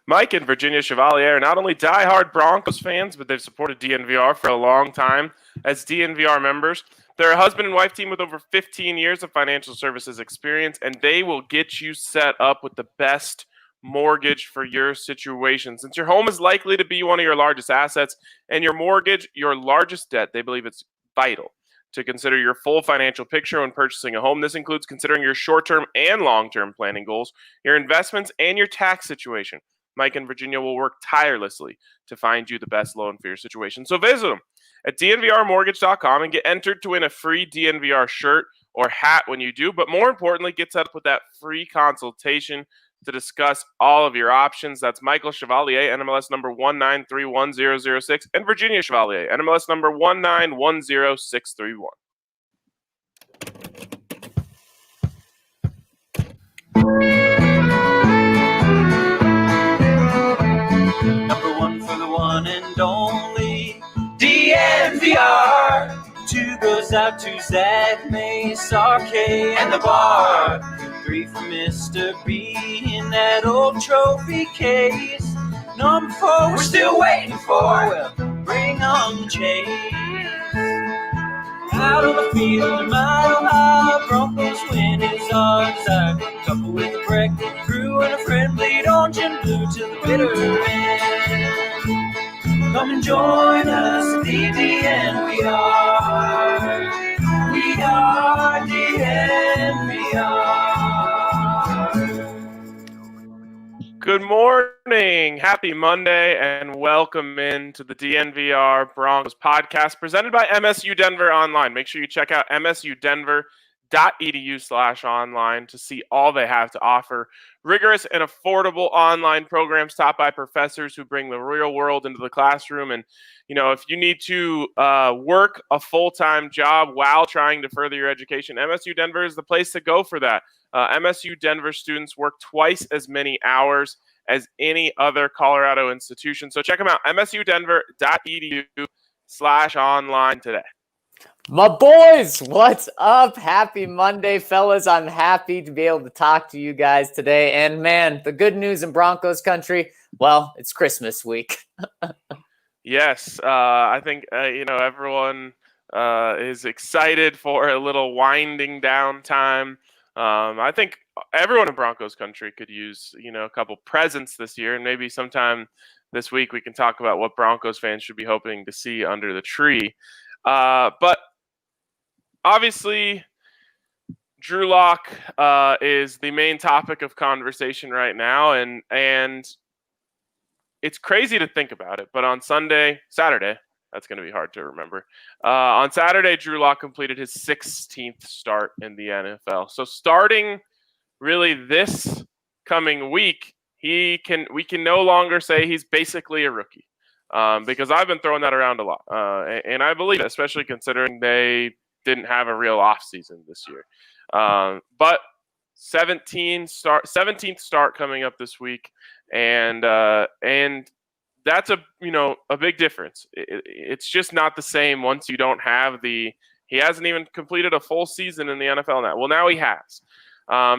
Mike and Virginia Chevalier are not only diehard Broncos fans, but they've supported DNVR for a long time as DNVR members. They're a husband and wife team with over 15 years of financial services experience, and they will get you set up with the best mortgage for your situation. Since your home is likely to be one of your largest assets and your mortgage, your largest debt, they believe it's vital to consider your full financial picture when purchasing a home. This includes considering your short-term and long-term planning goals, your investments, and your tax situation. Mike and Virginia will work tirelessly to find you the best loan for your situation. So visit them at DNVRmortgage.com and get entered to win a free DNVR shirt or hat when you do. But more importantly, get set up with that free consultation to discuss all of your options. That's Michael Chevalier, NMLS number 1931006, and Virginia Chevalier, NMLS number 1910631. Number one for the one and only DNVR. Two goes out to Zach, Mace, RK, and the bar. Three for Mr. B in that old trophy case. Number four, we're still waiting for. Well, bring on the chase. Out on the field, a mile high, Broncos win is our desire. Couple with a breakfast crew and a friend, bleed orange and blue to the bitter end. Come and join us at the DNVR. We are DNVR. Good morning, happy Monday, and welcome into the DNVR Broncos Podcast presented by MSU Denver Online. Make sure you check out msudenver.edu/online to see all they have to offer. Rigorous and affordable online programs taught by professors who bring the real world into the classroom. And, you know, if you need to work a full-time job while trying to further your education, MSU Denver is the place to go for that. MSU Denver students work twice as many hours as any other Colorado institution. So check them out, msudenver.edu/online today. My boys, what's up? Happy Monday, fellas. I'm happy to be able to talk to you guys today. And man, the good news in Broncos country, well, it's Christmas week. Yes, I think, everyone is excited for a little winding down time. I think everyone in Broncos country could use, a couple presents this year, and maybe sometime this week we can talk about what Broncos fans should be hoping to see under the tree. But obviously, Drew Lock is the main topic of conversation right now, and it's crazy to think about it. But on Saturday, that's going to be hard to remember. On Saturday, Drew Lock completed his 16th start in the NFL. So starting really this coming week, we can no longer say he's basically a rookie. Because I've been throwing that around a lot. And I believe it, especially considering they didn't have a real offseason this year. But 17th start coming up this week. And that's a big difference. It's just not the same once you don't have he hasn't even completed a full season in the NFL now. Well, now he has.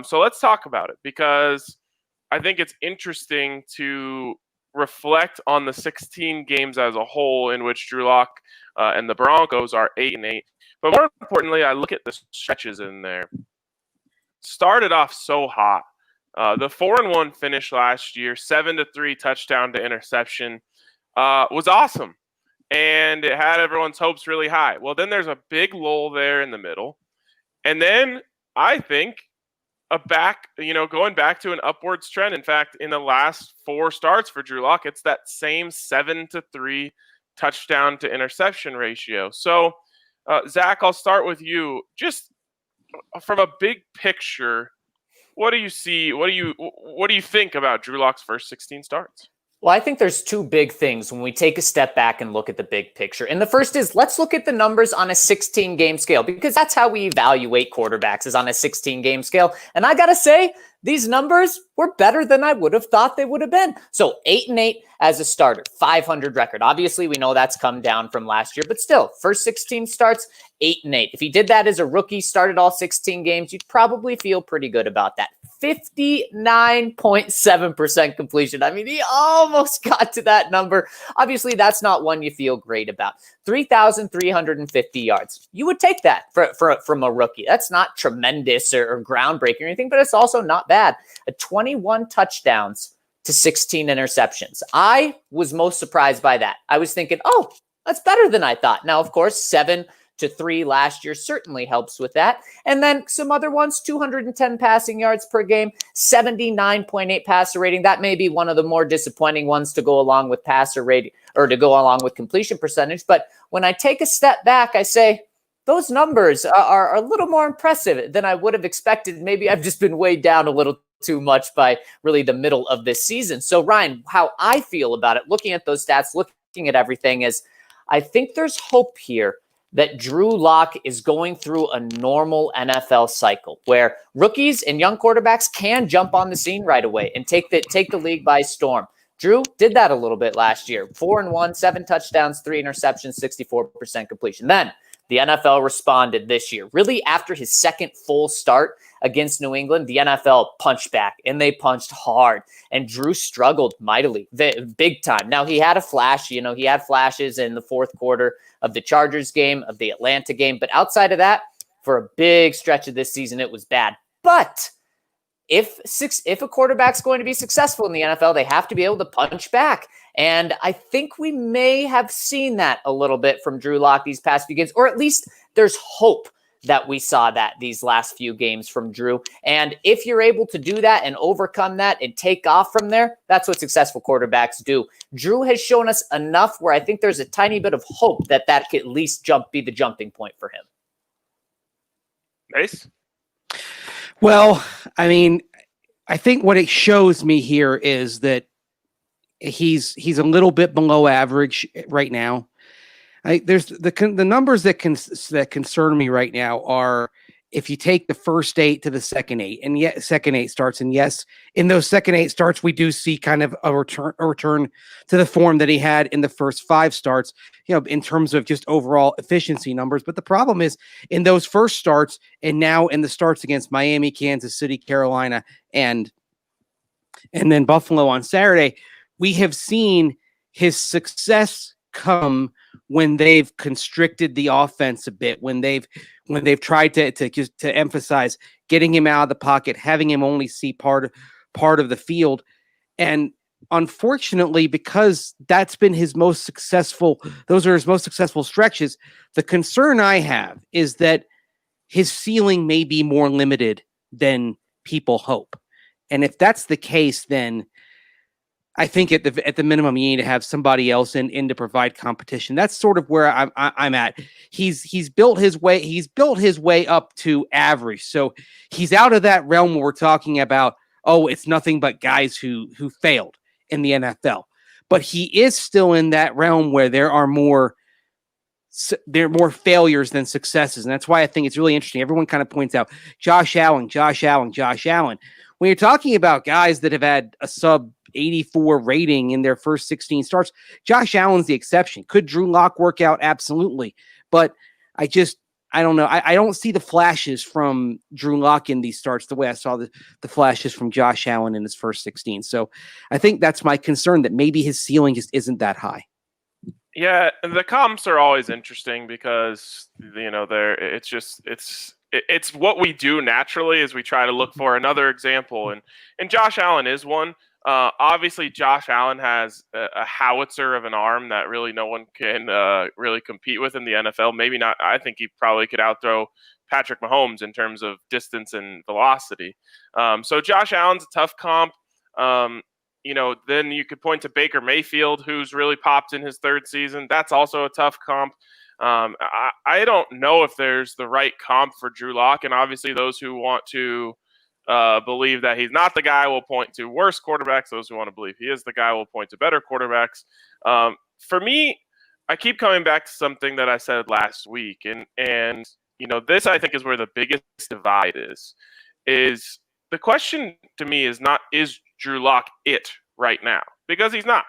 So let's talk about it, because I think it's interesting to reflect on the 16 games as a whole in which Drew Lock and the Broncos are 8-8. But more importantly, I look at the stretches in there. Started off so hot. The 4-1 finish last year, 7-3 touchdown to interception, was awesome. And it had everyone's hopes really high. Well, then there's a big lull there in the middle. And then I think going back to an upwards trend. In fact, in the last 4 starts for Drew Lock, it's that same 7-3 touchdown to interception ratio. So, Zach, I'll start with you. Just from a big picture, what do you see? What do you think about Drew Lock's first 16 starts? Well, I think there's two big things when we take a step back and look at the big picture. And the first is, let's look at the numbers on a 16-game scale, because that's how we evaluate quarterbacks, is on a 16-game scale. And I got to say, these numbers were better than I would have thought they would have been. So 8-8 as a starter, 500 record. Obviously, we know that's come down from last year, but still, first 16 starts, 8-8. If he did that as a rookie, started all 16 games, you'd probably feel pretty good about that. 59.7% completion. I mean, he almost got to that number. Obviously, that's not one you feel great about. 3,350 yards. You would take that from a rookie. That's not tremendous or groundbreaking or anything, but it's also not bad. 21 touchdowns to 16 interceptions. I was most surprised by that. I was thinking, oh, that's better than I thought. Now, of course, 7-3 last year certainly helps with that. And then some other ones, 210 passing yards per game, 79.8 passer rating. That may be one of the more disappointing ones to go along with passer rating or to go along with completion percentage. But when I take a step back, I say those numbers are a little more impressive than I would have expected. Maybe I've just been weighed down a little too much by really the middle of this season. So Ryan, how I feel about it, looking at those stats, looking at everything, is I think there's hope here that Drew Lock is going through a normal NFL cycle where rookies and young quarterbacks can jump on the scene right away and take the league by storm. Drew did that a little bit last year. 4-1, 7 touchdowns, 3 interceptions, 64% completion. Then the NFL responded this year. Really, after his second full start against New England, the NFL punched back, and they punched hard. And Drew struggled mightily, big time. Now, he had a flash. He had flashes in the fourth quarter of the Chargers game, of the Atlanta game. But outside of that, for a big stretch of this season, it was bad. But if a quarterback's going to be successful in the NFL, they have to be able to punch back. And I think we may have seen that a little bit from Drew Lock these past few games, or at least there's hope that we saw that these last few games from Drew. And if you're able to do that and overcome that and take off from there, that's what successful quarterbacks do. Drew has shown us enough where I think there's a tiny bit of hope that could at least be the jumping point for him. Nice. Well, I mean, I think what it shows me here is that he's a little bit below average right now. There's the numbers that concern me right now are if you take the first 8 to the second 8, and yet second 8 starts, and yes, in those second 8 starts, we do see kind of a return to the form that he had in the first 5 starts, in terms of just overall efficiency numbers. But the problem is in those first starts, and now in the starts against Miami, Kansas City, Carolina, and then Buffalo on Saturday, we have seen his success come when they've constricted the offense a bit, when they've tried to emphasize getting him out of the pocket, having him only see part of the field. And unfortunately, because those are his most successful stretches, the concern I have is that his ceiling may be more limited than people hope. And if that's the case, then I think at the minimum, you need to have somebody else in to provide competition. That's sort of where I'm at. He's built his way up to average. So he's out of that realm where we're talking about, oh, it's nothing but guys who failed in the NFL. But he is still in that realm where there are more failures than successes. And that's why I think it's really interesting. Everyone kind of points out Josh Allen. When you're talking about guys that have had a sub 84 rating in their first 16 starts, Josh Allen's the exception. Could Drew Lock work out? Absolutely. But I don't know. I don't see the flashes from Drew Lock in these starts the way I saw the flashes from Josh Allen in his first 16. So I think that's my concern, that maybe his ceiling just isn't that high. Yeah, the comps are always interesting because, it's what we do naturally is we try to look for another example. And Josh Allen is one. Obviously, Josh Allen has a howitzer of an arm that really no one can really compete with in the NFL. Maybe not. I think he probably could outthrow Patrick Mahomes in terms of distance and velocity. So Josh Allen's a tough comp. Then you could point to Baker Mayfield, who's really popped in his third season. That's also a tough comp. I don't know if there's the right comp for Drew Lock, and obviously those who want to believe that he's not the guy will point to worse quarterbacks. Those who want to believe he is the guy will point to better quarterbacks. For me, I keep coming back to something that I said last week, and this I think is where the biggest divide is the question to me is not, is Drew Lock it right now? Because he's not.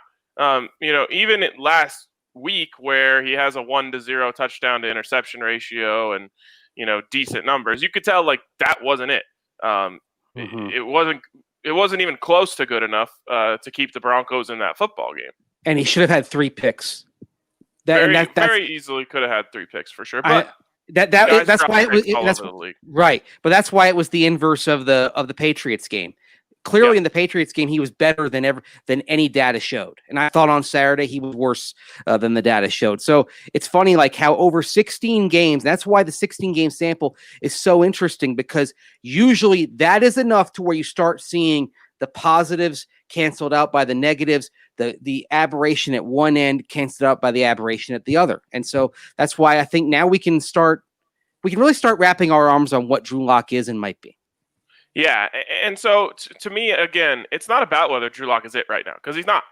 Even last week where he has a 1-0 touchdown to interception ratio and, decent numbers, you could tell like that wasn't it. It wasn't even close to good enough to keep the Broncos in that football game. And he should have had 3 picks. Very easily could have had 3 picks for sure. But that's why it was right. But that's why it was the inverse of the Patriots game. Clearly, in the Patriots game, he was better than any data showed. And I thought on Saturday he was worse than the data showed. So it's funny, like how over 16 games, that's why the 16-game sample is so interesting, because usually that is enough to where you start seeing the positives canceled out by the negatives, the aberration at one end canceled out by the aberration at the other. And so that's why I think now we can really start wrapping our arms on what Drew Lock is and might be. Yeah, and so to me, again, it's not about whether Drew Lock is it right now, because he's not.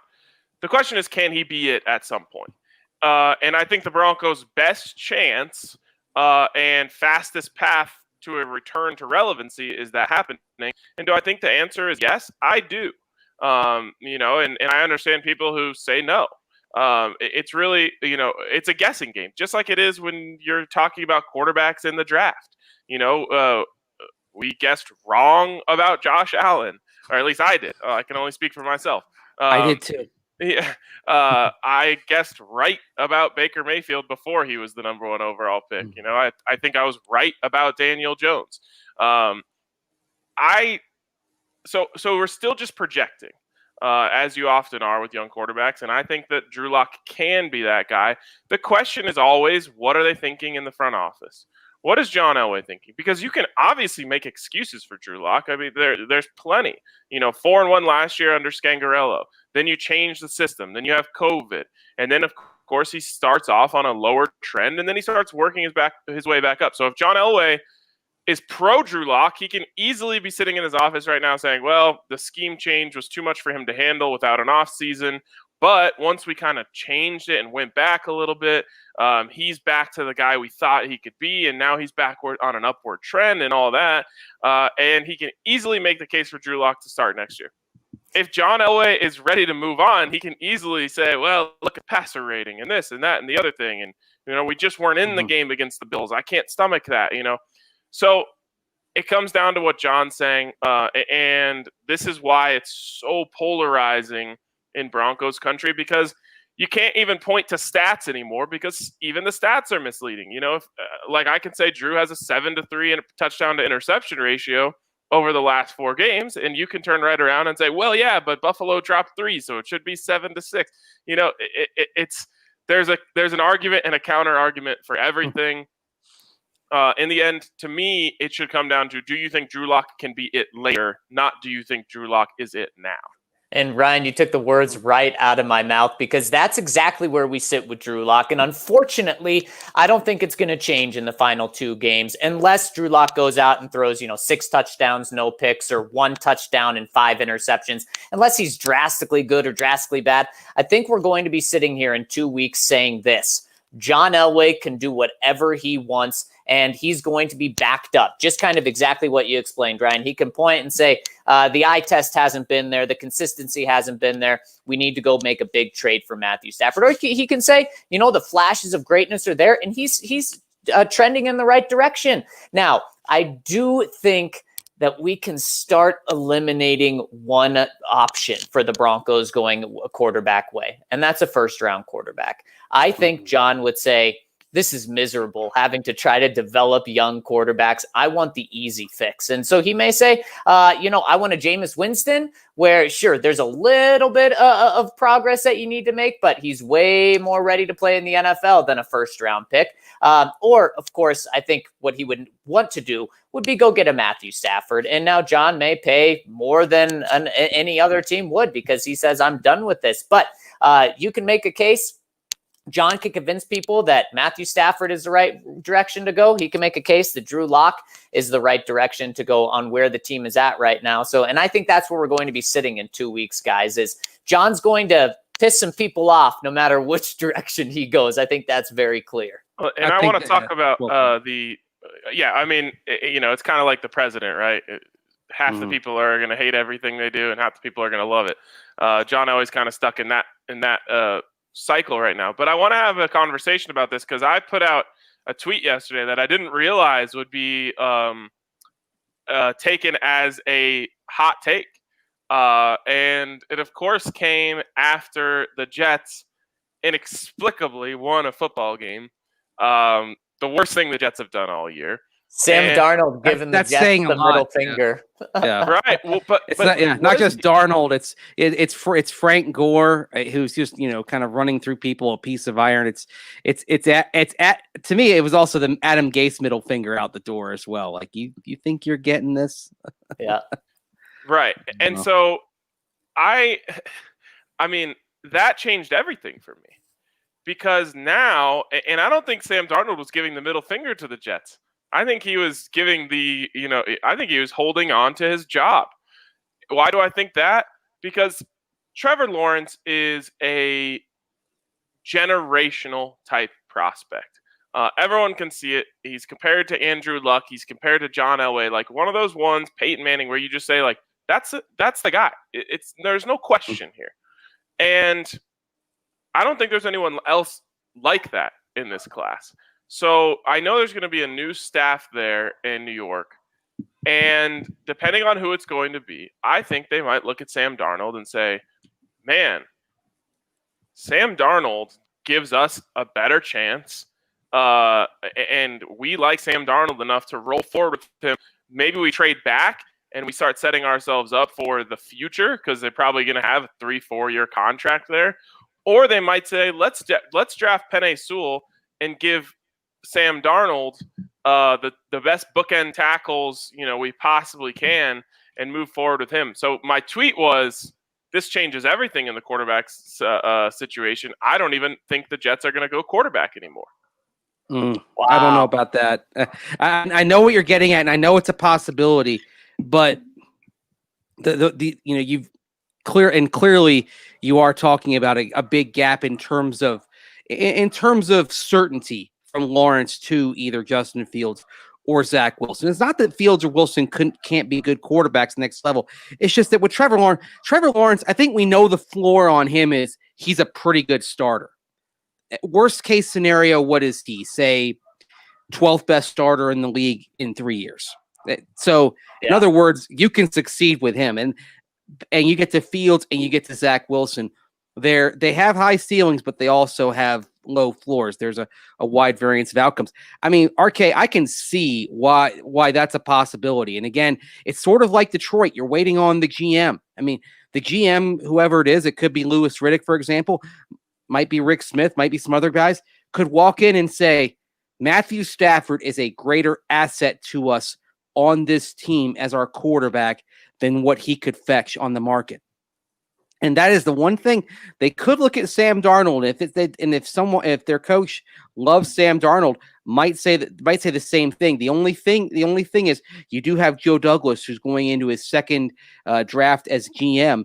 The question is, can he be it at some point? And I think the Broncos' best chance and fastest path to a return to relevancy is that happening. And do I think the answer is yes? I do. And I understand people who say no. It's really, it's a guessing game, just like it is when you're talking about quarterbacks in the draft. We guessed wrong about Josh Allen, or at least I did. I can only speak for myself. I did too. Yeah, I guessed right about Baker Mayfield before he was the number 1 overall pick. I think I was right about Daniel Jones. So we're still just projecting, as you often are with young quarterbacks, and I think that Drew Lock can be that guy. The question is always, what are they thinking in the front office? What is John Elway thinking? Because you can obviously make excuses for Drew Lock. I mean, there's plenty. 4-1 last year under Scangarello. Then you change the system. Then you have COVID. And then, of course, he starts off on a lower trend, and then he starts working his way back up. So if John Elway is pro Drew Lock, he can easily be sitting in his office right now saying, well, the scheme change was too much for him to handle without an off season. But once we kind of changed it and went back a little bit, he's back to the guy we thought he could be, and now he's backward on an upward trend and all that. And he can easily make the case for Drew Lock to start next year. If John Elway is ready to move on, he can easily say, well, look at passer rating and this and that and the other thing. And, we just weren't in the game against the Bills. I can't stomach that, So it comes down to what John's saying. And this is why it's so polarizing in Broncos country, because you can't even point to stats anymore, because even the stats are misleading. If like I can say Drew has a 7-3 and a touchdown to interception ratio over the last 4 games, and you can turn right around and say, well, yeah, but Buffalo dropped 3, so it should be 7-6. There's an argument and a counter argument for everything. In the end, to me, it should come down to, do you think Drew Lock can be it later? Not, do you think Drew Lock is it now? And Ryan, you took the words right out of my mouth, because that's exactly where we sit with Drew Lock. And unfortunately, I don't think it's going to change in the final 2 games unless Drew Lock goes out and throws, 6 touchdowns, no picks, or 1 touchdown and 5 interceptions. Unless he's drastically good or drastically bad, I think we're going to be sitting here in 2 weeks saying this: John Elway can do whatever he wants, and he's going to be backed up. Just kind of exactly what you explained, Ryan. He can point and say, the eye test hasn't been there. The consistency hasn't been there. We need to go make a big trade for Matthew Stafford. Or he can say, the flashes of greatness are there, and he's trending in the right direction. Now, I do think that we can start eliminating one option for the Broncos going a quarterback way, and that's a first-round quarterback. I think John would say, this is miserable, having to try to develop young quarterbacks. I want the easy fix. And so he may say, I want a Jameis Winston, where, sure, there's a little bit of progress that you need to make, but he's way more ready to play in the NFL than a first-round pick. Or, of course, I think what he would want to do would be go get a Matthew Stafford. And now John may pay more than any other team would, because he says, I'm done with this. But you can make a case. John can convince people that Matthew Stafford is the right direction to go. He can make a case that Drew Lock is the right direction to go on where the team is at right now. So, and I think that's where we're going to be sitting in 2 weeks, guys, is John's going to piss some people off no matter which direction he goes. I think that's very clear. And I want to talk about it's kind of like the president, right? half the people are going to hate everything they do, and half the people are going to love it. John Elway's kind of stuck in that cycle right now. But I want to have a conversation about this because I put out a tweet yesterday that I didn't realize would be taken as a hot take. And it, of course, came after the Jets inexplicably won a football game. The worst thing the Jets have done all year. Sam Darnold giving the Jets the middle finger. Yeah. Right. Well, but it's not just Darnold. It's Frank Gore, who's just kind of running through people a piece of iron. It's at to me it was also the Adam Gase middle finger out the door as well. Like you think you're getting this? Yeah. Right. And so I mean that changed everything for me because now, and I don't think Sam Darnold was giving the middle finger to the Jets. I think he was giving I think he was holding on to his job. Why do I think that? Because Trevor Lawrence is a generational type prospect. Everyone can see it. He's compared to Andrew Luck. He's compared to John Elway, like one of those ones, Peyton Manning, where you just say like, that's the guy. There's no question here. And I don't think there's anyone else like that in this class. So I know there's going to be a new staff there in New York. And depending on who it's going to be, I think they might look at Sam Darnold and say, man, Sam Darnold gives us a better chance. And we like Sam Darnold enough to roll forward with him. Maybe we trade back and we start setting ourselves up for the future because they're probably going to have a 3-4 year contract there. Or they might say, let's draft Penei Sewell and give Sam Darnold the best bookend tackles we possibly can and move forward with him. So my tweet was, this changes everything in the quarterback's situation. I don't even think the Jets are going to go quarterback anymore. Wow. I don't know about that. I know what you're getting at, and I know it's a possibility, but clearly you are talking about a big gap in terms of certainty from Lawrence to either Justin Fields or Zach Wilson. It's not that Fields or Wilson can't be good quarterbacks next level. It's just that with Trevor Lawrence, I think we know the floor on him is he's a pretty good starter. Worst case scenario, what is he? Say 12th best starter in the league in 3 years. So in other words, you can succeed with him, and you get to Fields and you get to Zach Wilson. They have high ceilings, but they also have low floors. There's a wide variance of outcomes. I mean, RK, I can see why that's a possibility. And again, it's sort of like Detroit. You're waiting on the GM. I mean, the GM, whoever it is, it could be Louis Riddick, for example, might be Rick Smith, might be some other guys, could walk in and say, Matthew Stafford is a greater asset to us on this team as our quarterback than what he could fetch on the market. And that is the one thing they could look at Sam Darnold. If their coach loves Sam Darnold, might say the same thing. The only thing is you do have Joe Douglas, who's going into his second draft as GM.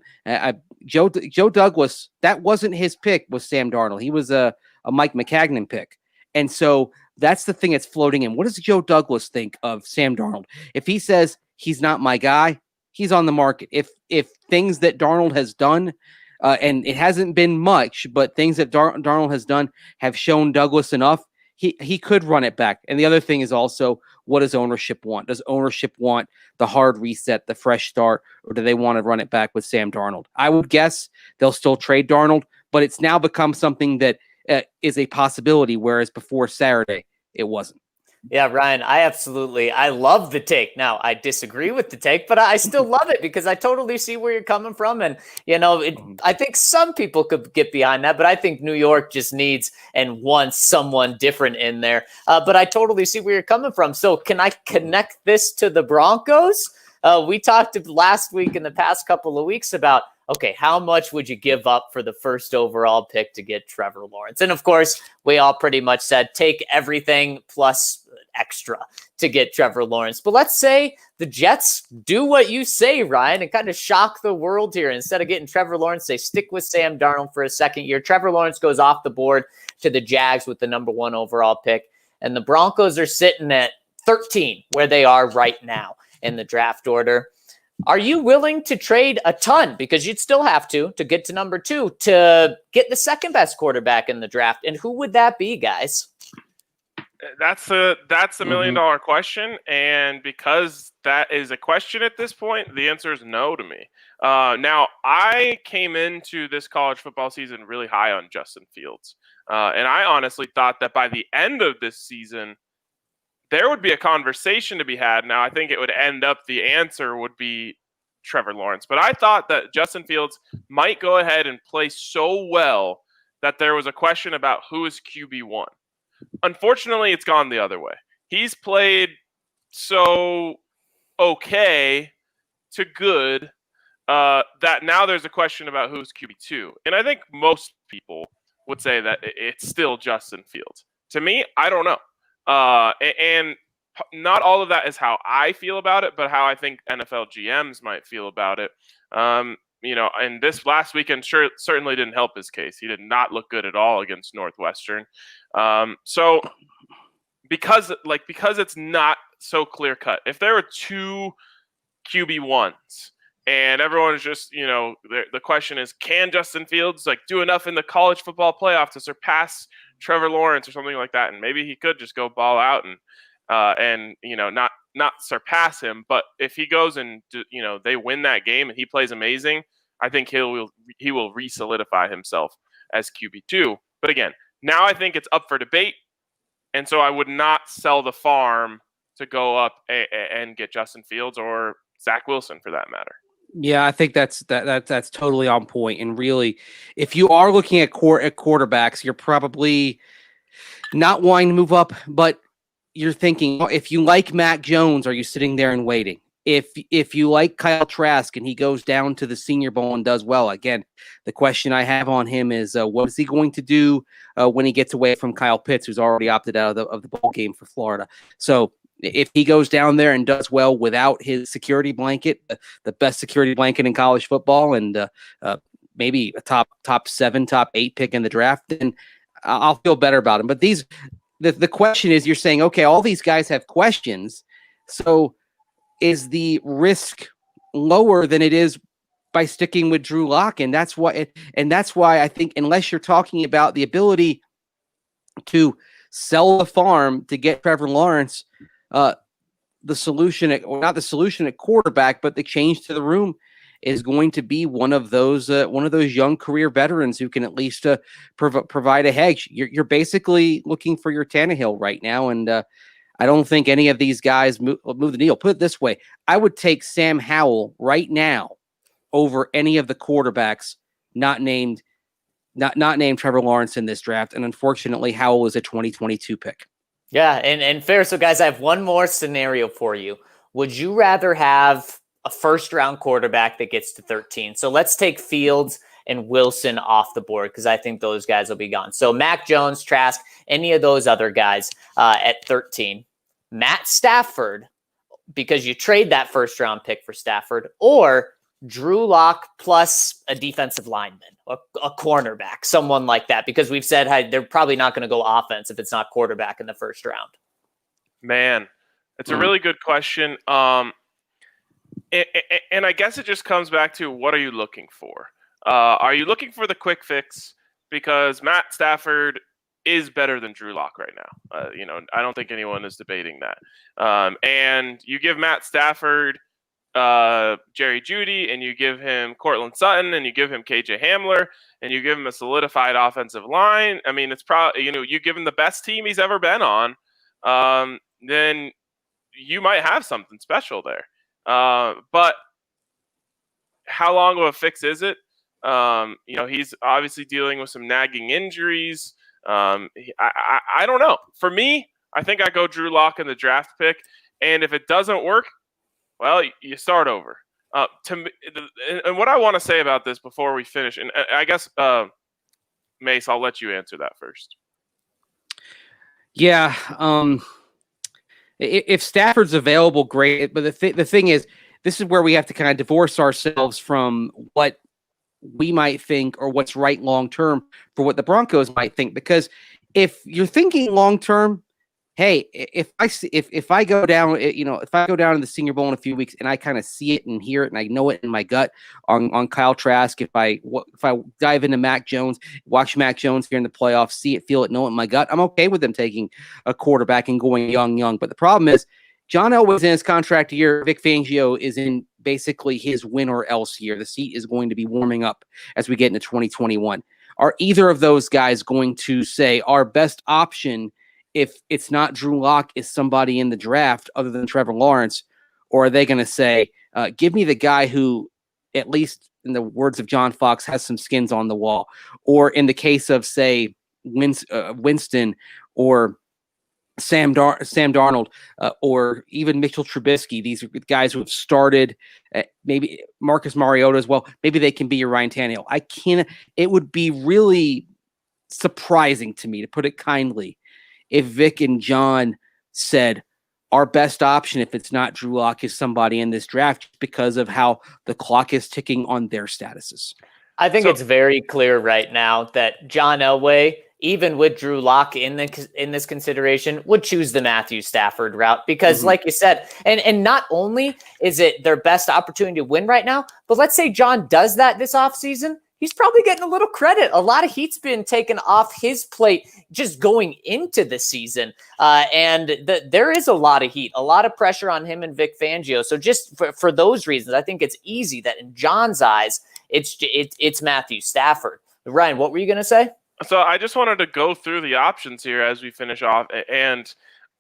Joe Douglas, that wasn't his pick, was Sam Darnold. He was a Mike McCagnon pick, and so that's the thing that's floating in. What does Joe Douglas think of Sam Darnold? If he says he's not my guy, he's on the market. If things that Darnold has done, and it hasn't been much, but things that Darnold has done have shown Douglas enough, he could run it back. And the other thing is also, what does ownership want? Does ownership want the hard reset, the fresh start, or do they want to run it back with Sam Darnold? I would guess they'll still trade Darnold, but it's now become something that is a possibility, whereas before Saturday, it wasn't. Yeah, Ryan, I love the take. Now, I disagree with the take, but I still love it because I totally see where you're coming from. And, I think some people could get behind that, but I think New York just needs and wants someone different in there. But I totally see where you're coming from. So can I connect this to the Broncos? We talked last week and the past couple of weeks about, okay, how much would you give up for the first overall pick to get Trevor Lawrence? And of course, we all pretty much said take everything plus extra to get Trevor Lawrence. But let's say the Jets do what you say, Ryan, and kind of shock the world here. Instead of getting Trevor Lawrence, they stick with Sam Darnold for a second year. Trevor Lawrence goes off the board to the Jags with the number 1 overall pick. And the Broncos are sitting at 13, where they are right now in the draft order. Are you willing to trade a ton, because you'd still have to get to number 2 to get the second best quarterback in the draft? And who would that be, guys? That's a $1 million question, and because that is a question at this point, the answer is no to me. Now, I came into this college football season really high on Justin Fields, and I honestly thought that by the end of this season, there would be a conversation to be had. Now, I think it would end up the answer would be Trevor Lawrence, but I thought that Justin Fields might go ahead and play so well that there was a question about who is QB1. Unfortunately, it's gone the other way. He's played so okay to good that now there's a question about who's QB2. And I think most people would say that it's still Justin Fields. To me, I don't know. And not all of that is how I feel about it, but how I think NFL GMs might feel about it. And this last weekend certainly didn't help his case. He did not look good at all against Northwestern. So because it's not so clear cut, if there were 2 QB1s and everyone is just, the question is, can Justin Fields do enough in the college football playoff to surpass Trevor Lawrence or something like that? And maybe he could just go ball out and not surpass him. But if he goes and they win that game and he plays amazing, I think he will re-solidify himself as QB2. But again, now I think it's up for debate, and so I would not sell the farm to go up and get Justin Fields or Zach Wilson for that matter. Yeah, I think that's totally on point. And really, if you are looking at quarterbacks, you're probably not wanting to move up, but you're thinking, if you like Mac Jones, are you sitting there and waiting? If you like Kyle Trask and he goes down to the Senior Bowl and does well, again, the question I have on him is, what is he going to do when he gets away from Kyle Pitts, who's already opted out of the bowl game for Florida? So if he goes down there and does well without his security blanket, the best security blanket in college football, and maybe a top 7, top 8 pick in the draft, then I'll feel better about him. But the question is, you're saying, okay, all these guys have questions, so is the risk lower than it is by sticking with Drew Lock? And that's why I think, unless you're talking about the ability to sell the farm to get Trevor Lawrence, the solution not the solution at quarterback, but the change to the room is going to be one of those young career veterans who can at least provide a hedge. You're basically looking for your Tannehill right now, and I don't think any of these guys move the needle. Put it this way: I would take Sam Howell right now over any of the quarterbacks not named Trevor Lawrence in this draft. And unfortunately, Howell is a 2022 pick. Yeah, and fair. So, guys, I have one more scenario for you. Would you rather have a first-round quarterback that gets to 13? So let's take Fields and Wilson off the board, because I think those guys will be gone. So Mac Jones, Trask, any of those other guys at 13. Matt Stafford, because you trade that first-round pick for Stafford, or Drew Lock plus a defensive lineman, a cornerback, someone like that, because we've said, hey, they're probably not going to go offense if it's not quarterback in the first round. Man, it's a really good question. And I guess it just comes back to, what are you looking for? Are you looking for the quick fix? Because Matt Stafford is better than Drew Lock right now. I don't think anyone is debating that. And you give Matt Stafford Jerry Jeudy, and you give him Cortland Sutton, and you give him KJ Hamler, and you give him a solidified offensive line. I mean, it's probably, you give him the best team he's ever been on, then you might have something special there. But how long of a fix is it? He's obviously dealing with some nagging injuries. I don't know. For me, I think I go Drew Lock in the draft pick, and if it doesn't work, well, you start over. And what I want to say about this before we finish, and I guess, Mace, I'll let you answer that first. Yeah. If Stafford's available, great. But the thing is, this is where we have to kind of divorce ourselves from what we might think or what's right long-term for what the Broncos might think. Because if you're thinking long-term, hey, if I go down, if I go down in the Senior Bowl in a few weeks and I kind of see it and hear it and I know it in my gut on Kyle Trask, if I dive into Mac Jones, watch Mac Jones here in the playoffs, see it, feel it, know it in my gut, I'm okay with them taking a quarterback and going young. But the problem is, John Elway's in his contract year. Vic Fangio is in basically his win or else year. The seat is going to be warming up as we get into 2021. Are either of those guys going to say our best option, if it's not Drew Lock, is somebody in the draft other than Trevor Lawrence? Or are they going to say, give me the guy who, at least in the words of John Fox, has some skins on the wall? Or in the case of, say, Winston or Sam Darnold, or even Mitchell Trubisky, these guys who have started, maybe Marcus Mariota as well, maybe they can be your Ryan Tannehill. It would be really surprising to me, to put it kindly, if Vic and John said our best option, if it's not Drew Lock, is somebody in this draft, because of how the clock is ticking on their statuses. I think it's very clear right now that John Elway, even with Drew Lock in this consideration, would choose the Matthew Stafford route because, like you said, and not only is it their best opportunity to win right now, but let's say John does that this offseason, he's probably getting a little credit. A lot of heat's been taken off his plate just going into the season, and there is a lot of heat, a lot of pressure on him and Vic Fangio. So just for those reasons, I think it's easy that in John's eyes, it's Matthew Stafford. Ryan, what were you going to say? So I just wanted to go through the options here as we finish off, and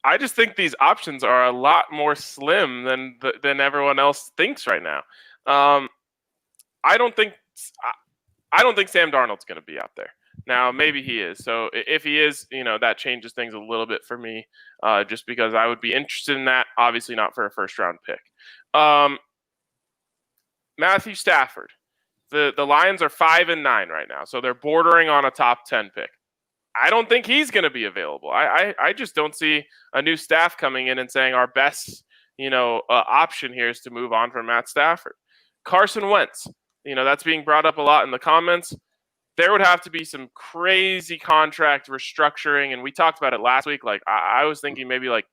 I just think these options are a lot more slim than everyone else thinks right now. I don't think Sam Darnold's going to be out there. Now, maybe he is. So if he is, that changes things a little bit for me, just because I would be interested in that. Obviously not for a first-round pick. Matthew Stafford. The Lions are 5-9 right now, so they're bordering on a top 10 pick. I don't think he's going to be available. I just don't see a new staff coming in and saying our best, option here is to move on from Matt Stafford. Carson Wentz, that's being brought up a lot in the comments. There would have to be some crazy contract restructuring, and we talked about it last week. Like I was thinking maybe like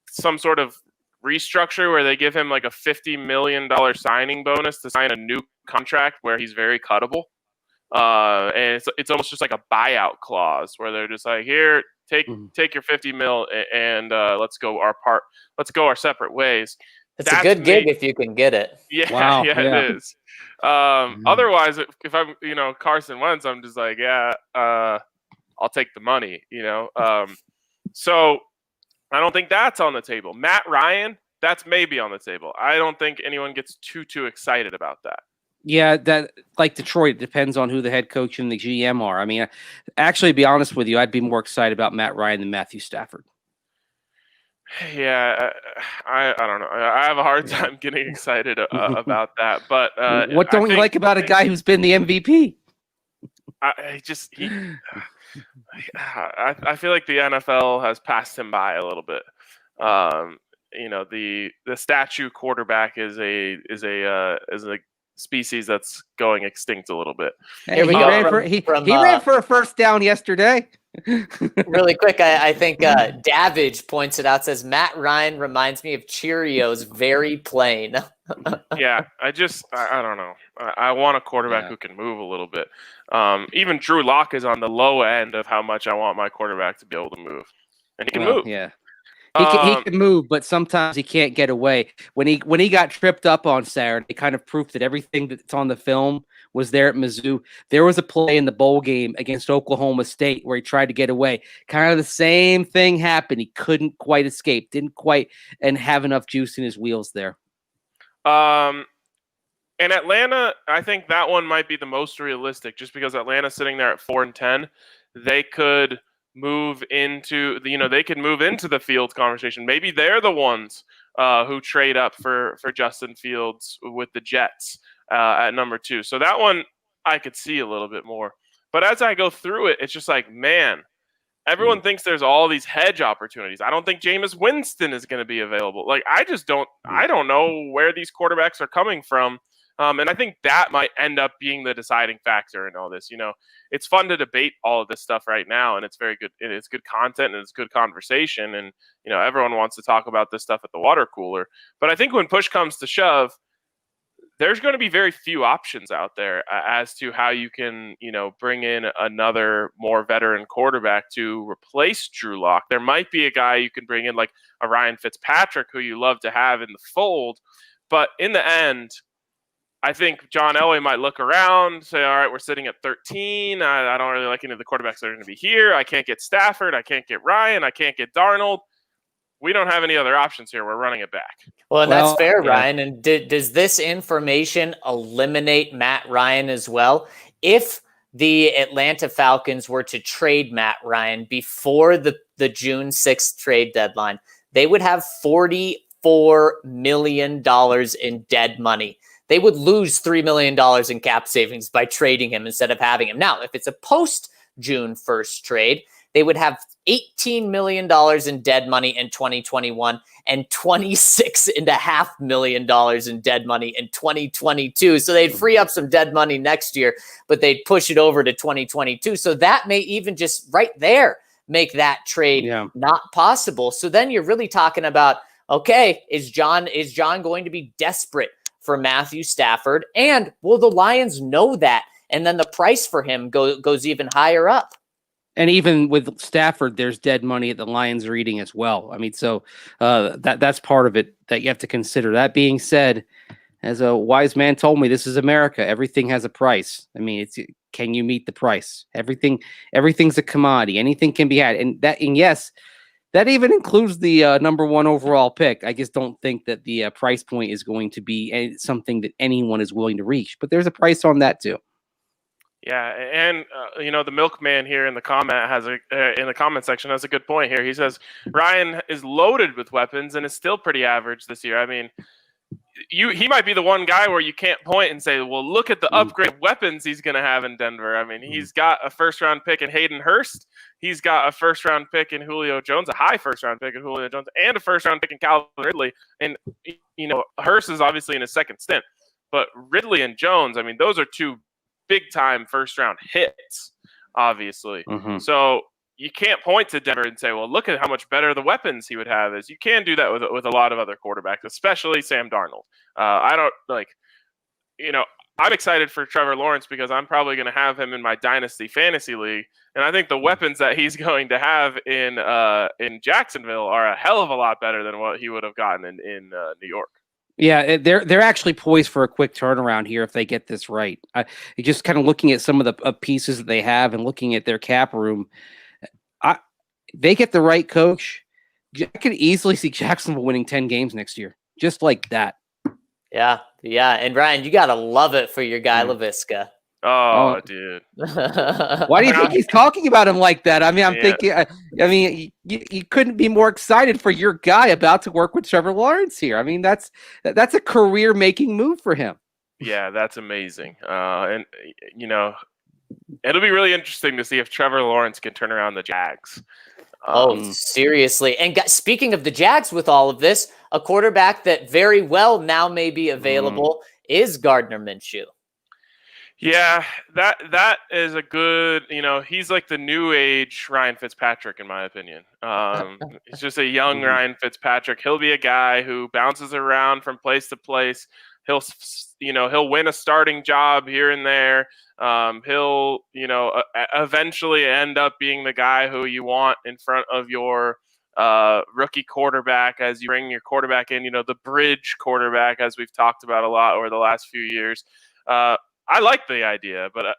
some sort of restructure where they give him like a $50 million signing bonus to sign a new contract where he's very cuttable. And it's almost just like a buyout clause where they're just like, here, take your 50 mil and let's go our separate ways. It's a good gig if you can get it. Yeah, wow, it is. Otherwise, if I'm, Carson Wentz, I'm just like, I'll take the money, So I don't think that's on the table. Matt Ryan, that's maybe on the table. I don't think anyone gets too excited about that. Yeah, that, like Detroit, it depends on who the head coach and the GM are. I mean, actually, to be honest with you, I'd be more excited about Matt Ryan than Matthew Stafford. Yeah, I don't know. I have a hard time getting excited about that. But what don't you like about a guy who's been the MVP? I feel like the NFL has passed him by a little bit. The statue quarterback is a species that's going extinct a little bit. Hey, he ran for a first down yesterday. Really quick, I think Davidge points it out, says Matt Ryan reminds me of Cheerios, very plain. Yeah, I don't know. I want a quarterback who can move a little bit. Even Drew Lock is on the low end of how much I want my quarterback to be able to move, and he can move. Yeah, he can move, but sometimes he can't get away. When he got tripped up on Saturday, it kind of proved that everything that's on the film was there at Mizzou. There was a play in the bowl game against Oklahoma State where he tried to get away. Kind of the same thing happened. He couldn't quite escape, didn't quite and have enough juice in his wheels there. In Atlanta, I think that one might be the most realistic, just because Atlanta's sitting there at 4-10. They could move into the Fields conversation. Maybe they're the ones who trade up for Justin Fields with the Jets at number 2. So that one I could see a little bit more. But as I go through it, it's just like, man, everyone thinks there's all these hedge opportunities. I don't think Jameis Winston is going to be available. Like, I don't know where these quarterbacks are coming from. And I think that might end up being the deciding factor in all this. It's fun to debate all of this stuff right now, and it's very good. It's good content and it's good conversation. And, everyone wants to talk about this stuff at the water cooler. But I think when push comes to shove, there's going to be very few options out there as to how you can, bring in another more veteran quarterback to replace Drew Lock. There might be a guy you can bring in like a Ryan Fitzpatrick, who you love to have in the fold. But in the end, I think John Elway might look around, say, all right, we're sitting at 13. I don't really like any of the quarterbacks that are going to be here. I can't get Stafford. I can't get Ryan. I can't get Darnold. We don't have any other options here. We're running it back. Well, and that's fair, yeah. Ryan. And does this information eliminate Matt Ryan as well? If the Atlanta Falcons were to trade Matt Ryan before the June 6th trade deadline, they would have $44 million in dead money. They would lose $3 million in cap savings by trading him instead of having him. Now, if it's a post-June 1st trade, they would have $18 million in dead money in 2021 and $26.5 million in dead money in 2022. So they'd free up some dead money next year, but they'd push it over to 2022. So that may even just right there make that trade not possible. So then you're really talking about, okay, is John going to be desperate for Matthew Stafford? And will the Lions know that? And then the price for him goes even higher up. And even with Stafford, there's dead money that the Lions are eating as well. I mean, so that's part of it that you have to consider. That being said, as a wise man told me, this is America. Everything has a price. I mean, can you meet the price? Everything's a commodity. Anything can be had. And yes, that even includes the number one overall pick. I just don't think that the price point is going to be something that anyone is willing to reach. But there's a price on that too. Yeah, and the milkman here in the comment section has a good point here. He says Ryan is loaded with weapons and is still pretty average this year. I mean, he might be the one guy where you can't point and say, well, look at the upgrade weapons he's going to have in Denver. I mean, he's got a first-round pick in Hayden Hurst. He's got a first-round pick in Julio Jones, a high first-round pick in Julio Jones, and a first-round pick in Calvin Ridley. And, Hurst is obviously in his second stint. But Ridley and Jones, I mean, those are two big-time first-round hits, obviously. Mm-hmm. So you can't point to Denver and say, well, look at how much better the weapons he would have. As you can do that with a lot of other quarterbacks, especially Sam Darnold. I'm excited for Trevor Lawrence because I'm probably going to have him in my Dynasty Fantasy League. And I think the weapons that he's going to have in Jacksonville are a hell of a lot better than what he would have gotten in New York. Yeah, they're actually poised for a quick turnaround here if they get this right. Just kind of looking at some of the pieces that they have and looking at their cap room, they get the right coach. I could easily see Jacksonville winning 10 games next year, just like that. Yeah. And Ryan, you gotta love it for your guy LaVisca. Oh, dude. Why do you think he's talking about him like that? I mean, I'm thinking, you couldn't be more excited for your guy about to work with Trevor Lawrence here. I mean, that's a career-making move for him. Yeah, that's amazing. And it'll be really interesting to see if Trevor Lawrence can turn around the Jags. Seriously. And speaking of the Jags with all of this, a quarterback that very well now may be available is Gardner Minshew. Yeah, that is a good, he's like the new age Ryan Fitzpatrick, in my opinion. He's just a young Ryan Fitzpatrick. He'll be a guy who bounces around from place to place. He'll win a starting job here and there. He'll, eventually end up being the guy who you want in front of your rookie quarterback as you bring your quarterback in, the bridge quarterback, as we've talked about a lot over the last few years. I like the idea, but,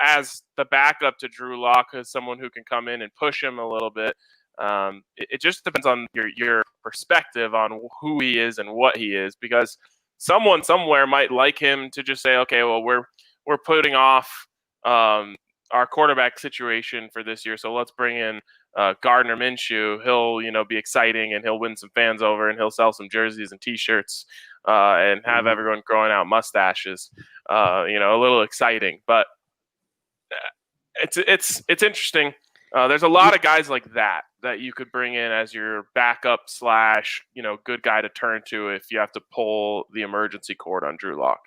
as the backup to Drew Lock, as someone who can come in and push him a little bit, it just depends on your perspective on who he is and what he is, because someone somewhere might like him to just say, okay, well, we're putting off our quarterback situation for this year, so let's bring in Gardner Minshew. He'll, be exciting, and he'll win some fans over, and he'll sell some jerseys and T-shirts, and have everyone growing out mustaches. A little exciting, but it's interesting. There's a lot of guys like that you could bring in as your backup / good guy to turn to if you have to pull the emergency cord on Drew Lock.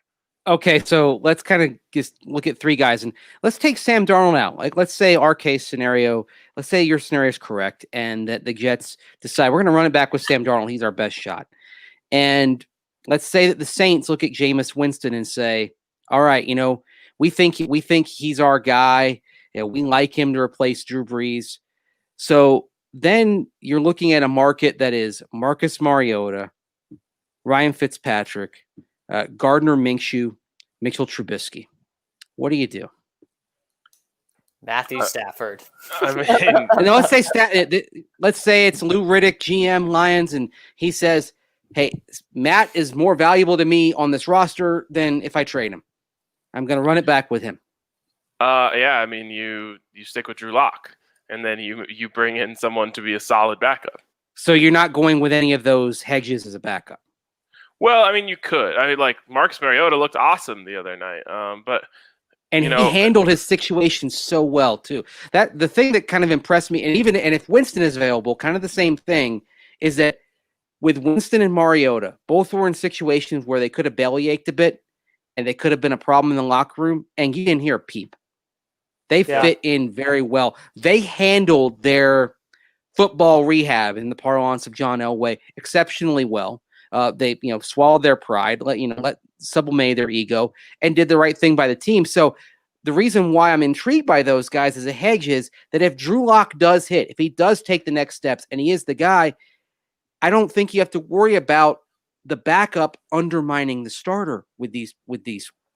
Okay, so let's kind of just look at three guys, and let's take Sam Darnold out. Like, let's say our case scenario, let's say your scenario is correct, and that the Jets decide we're going to run it back with Sam Darnold. He's our best shot. And let's say that the Saints look at Jameis Winston and say, all right, we think he's our guy. We like him to replace Drew Brees. So then you're looking at a market that is Marcus Mariota, Ryan Fitzpatrick, Gardner Minshew, Mitchell Trubisky. What do you do? Matthew Stafford. I mean, let's say it's Lou Riddick, GM Lions, and he says, "Hey, Matt is more valuable to me on this roster than if I trade him. I'm going to run it back with him." Yeah, I mean, you stick with Drew Lock, and then you bring in someone to be a solid backup. So you're not going with any of those hedges as a backup. Well, I mean, you could. I mean, like Marcus Mariota looked awesome the other night, but he handled his situation so well too. That the thing that kind of impressed me, and if Winston is available, kind of the same thing, is that with Winston and Mariota, both were in situations where they could have bellyached a bit, and they could have been a problem in the locker room, and you didn't hear a peep. They fit in very well. They handled their football rehab, in the parlance of John Elway, exceptionally well. They swallowed their pride, let sublimate their ego, and did the right thing by the team. So the reason why I'm intrigued by those guys as a hedge is that if Drew Lock does hit, if he does take the next steps, and he is the guy, I don't think you have to worry about the backup undermining the starter with these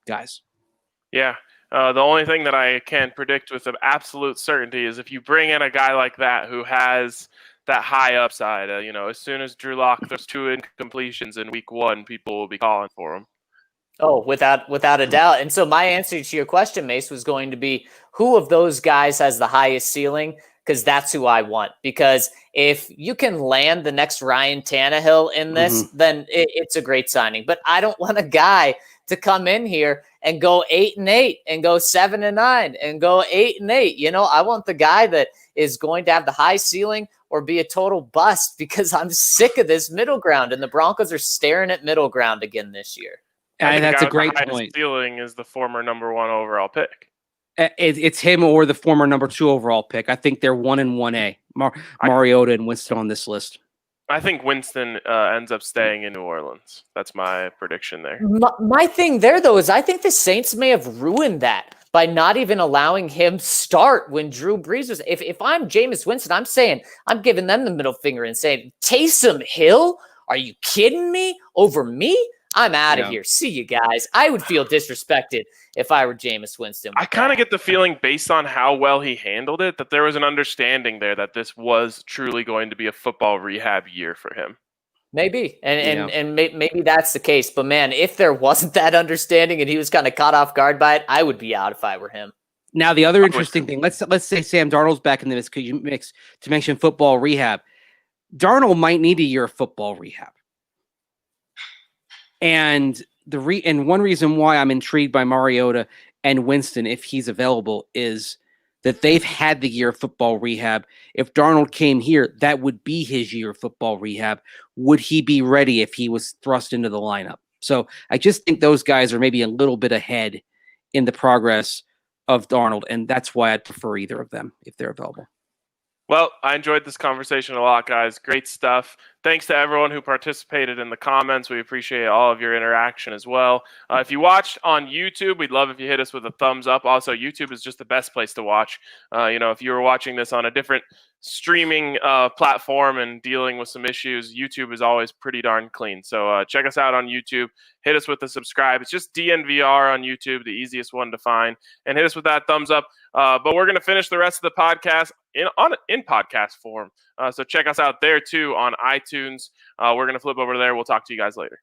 guys. Yeah. The only thing that I can predict with absolute certainty is if you bring in a guy like that who has that high upside, as soon as Drew Lock throws 2 incompletions in week 1, people will be calling for him. Oh, without a doubt. And so my answer to your question, Mace, was going to be, who of those guys has the highest ceiling? Because that's who I want. Because if you can land the next Ryan Tannehill in this, then it's a great signing. But I don't want a guy to come in here and go 8-8 and go 7-9 and go 8-8. I want the guy that is going to have the high ceiling or be a total bust, because I'm sick of this middle ground, and the Broncos are staring at middle ground again this year. And that's a great point. Ceiling is the former number 1 overall pick. It's him or the former number 2 overall pick. I think they're 1 and 1A. Mariota and Winston on this list. I think Winston ends up staying in New Orleans. That's my prediction there. My thing there, though, is I think the Saints may have ruined that by not even allowing him start when Drew Brees was. If I'm Jameis Winston, I'm giving them the middle finger and saying, Taysom Hill? Are you kidding me? Over me? I'm out of here. See you guys. I would feel disrespected if I were Jameis Winston. I kind of get the feeling, based on how well he handled it, that there was an understanding there that this was truly going to be a football rehab year for him. Maybe. And maybe that's the case. But, man, if there wasn't that understanding and he was kind of caught off guard by it, I would be out if I were him. Now, the other interesting thing, let's say Sam Darnold's back in the mix, because you to mention football rehab. Darnold might need a year of football rehab. And one reason why I'm intrigued by Mariota and Winston, if he's available, is that they've had the year of football rehab. If Darnold came here, that would be his year of football rehab. Would he be ready if he was thrust into the lineup? So I just think those guys are maybe a little bit ahead in the progress of Darnold, and that's why I'd prefer either of them if they're available. Well, I enjoyed this conversation a lot, guys. Great stuff. Thanks to everyone who participated in the comments. We appreciate all of your interaction as well. If you watched on YouTube, we'd love if you hit us with a thumbs up. Also, YouTube is just the best place to watch. If you were watching this on a different streaming platform and dealing with some issues, YouTube is always pretty darn clean. So check us out on YouTube. Hit us with a subscribe. It's just DNVR on YouTube, the easiest one to find. And hit us with that thumbs up. But we're going to finish the rest of the podcast in podcast form. So check us out there too on iTunes. We're going to flip over there. We'll talk to you guys later.